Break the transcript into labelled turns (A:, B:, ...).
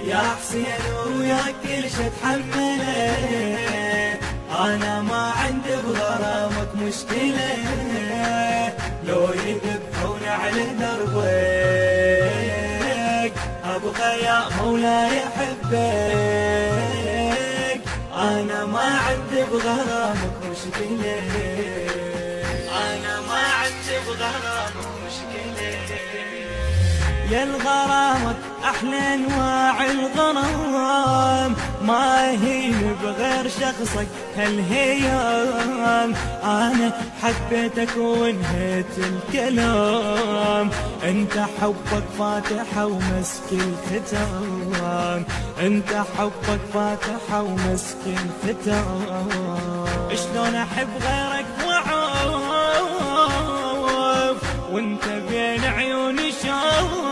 A: يا حسين وياك كل شي اتحمله، انا ما عندي بغرامك مشكله، لو يذبحون على دربك ابغى يا مولاي احبك، انا ما عندي بغرامك مشكله، انا ما عندي بغرامك مشكله. يا الغرامك احلى انواع الغرام، ما هين بغير شخصك هالهيام، انا حبيتك وانهيت الكلام، انت حبك فاتحة ومسك الختام، انت حبك فاتحة ومسك الختام، شلون احب غيرك وعوف وانت بين عيوني شاف،